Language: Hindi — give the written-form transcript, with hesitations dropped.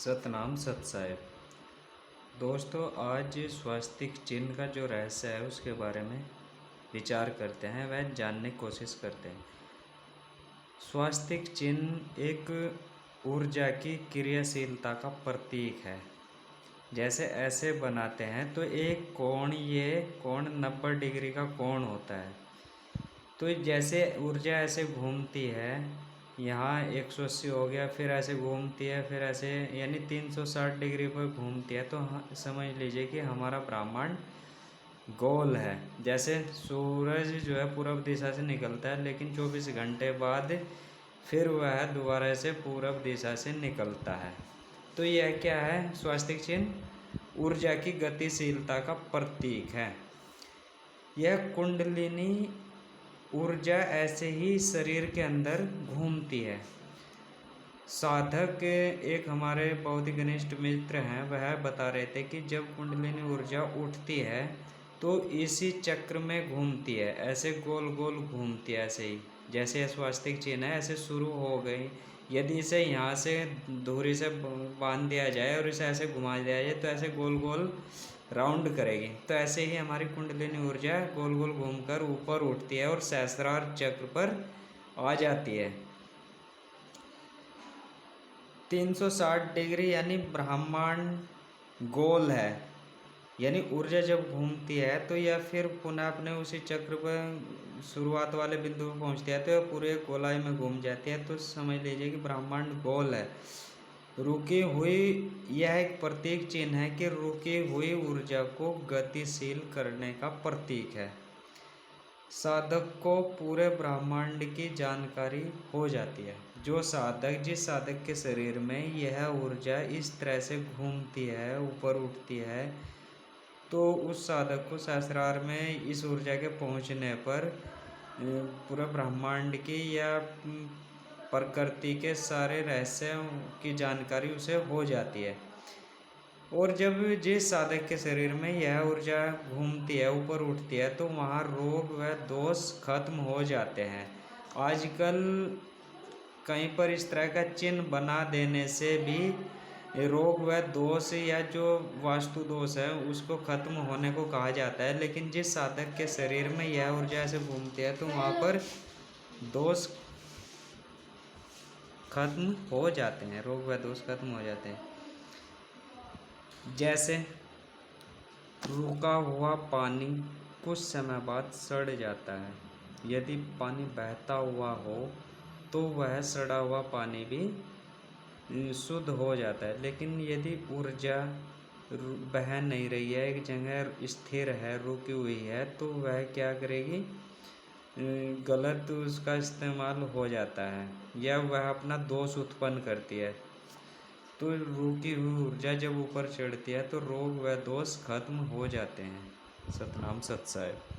सतनाम सत साहिब। दोस्तों, आज स्वास्तिक चिन्ह का जो रहस्य है उसके बारे में विचार करते हैं, वह जानने की कोशिश करते हैं। स्वास्तिक चिन्ह एक ऊर्जा की क्रियाशीलता का प्रतीक है। जैसे ऐसे बनाते हैं तो एक कोण, ये कोण 90 डिग्री का कोण होता है। तो जैसे ऊर्जा ऐसे घूमती है, यहाँ 180 हो गया, फिर ऐसे घूमती है, फिर ऐसे यानी 360 डिग्री पर घूमती है। तो समझ लीजिए कि हमारा ब्रह्मांड गोल है। जैसे सूरज जो है पूर्व दिशा से निकलता है, लेकिन 24 घंटे बाद फिर वह दोबारा से पूर्व दिशा से निकलता है। तो यह क्या है? स्वास्तिक चिन्ह ऊर्जा की गतिशीलता का प्रतीक है। यह कुंडलिनी ऊर्जा ऐसे ही शरीर के अंदर घूमती है। साधक, एक हमारे बहुत ही घनिष्ठ मित्र हैं, वह बता रहे थे कि जब कुंडलिनी ऊर्जा उठती है तो इसी चक्र में घूमती है, ऐसे गोल गोल घूमती है। ऐसे ही जैसे स्वास्तिक चिन्ह है, ऐसे शुरू हो गई। यदि इसे यहाँ से धुरी से बांध दिया जाए और इसे ऐसे घुमा दिया जाए तो ऐसे गोल गोल राउंड करेगी। तो ऐसे ही हमारी कुंडलिनी ऊर्जा गोल गोल घूमकर ऊपर उठती है और सहस्रार चक्र पर आ जाती है। 360 डिग्री यानी ब्रह्मांड गोल है, यानी ऊर्जा जब घूमती है तो यह फिर पुनः अपने उसी चक्र पर शुरुआत वाले बिंदु पर पहुंचती है, तो यह पूरे गोलाई में घूम जाती है। तो समझ लीजिए कि ब्रह्मांड गोल है। रुकी हुई, यह एक प्रतीक चिन्ह है कि रुकी हुई ऊर्जा को गतिशील करने का प्रतीक है। साधक को पूरे ब्रह्मांड की जानकारी हो जाती है। जिस साधक के शरीर में यह ऊर्जा इस तरह से घूमती है, ऊपर उठती है, तो उस साधक को सहस्रार में इस ऊर्जा के पहुंचने पर पूरे ब्रह्मांड की या प्रकृति के सारे रहस्यों की जानकारी उसे हो जाती है। और जब जिस साधक के शरीर में यह ऊर्जा घूमती है, ऊपर उठती है, तो वहाँ रोग व दोष खत्म हो जाते हैं। आजकल कहीं पर इस तरह का चिन्ह बना देने से भी रोग व दोष या जो वास्तु दोष है उसको खत्म होने को कहा जाता है। लेकिन जिस साधक के शरीर में यह ऊर्जा ऐसे घूमती है तो वहाँ पर दोष खत्म हो जाते हैं, रोग व दोष खत्म हो जाते हैं। जैसे रुका हुआ पानी कुछ समय बाद सड़ जाता है। यदि पानी बहता हुआ हो तो वह सड़ा हुआ पानी भी शुद्ध हो जाता है। लेकिन यदि ऊर्जा बह नहीं रही है, एक जगह स्थिर है, रुकी हुई है, तो वह क्या करेगी? गलत उसका इस्तेमाल हो जाता है या वह अपना दोष उत्पन्न करती है। तो रुकी हुई ऊर्जा जब ऊपर चढ़ती है तो रोग व दोष खत्म हो जाते हैं। सतनाम सत साहिब।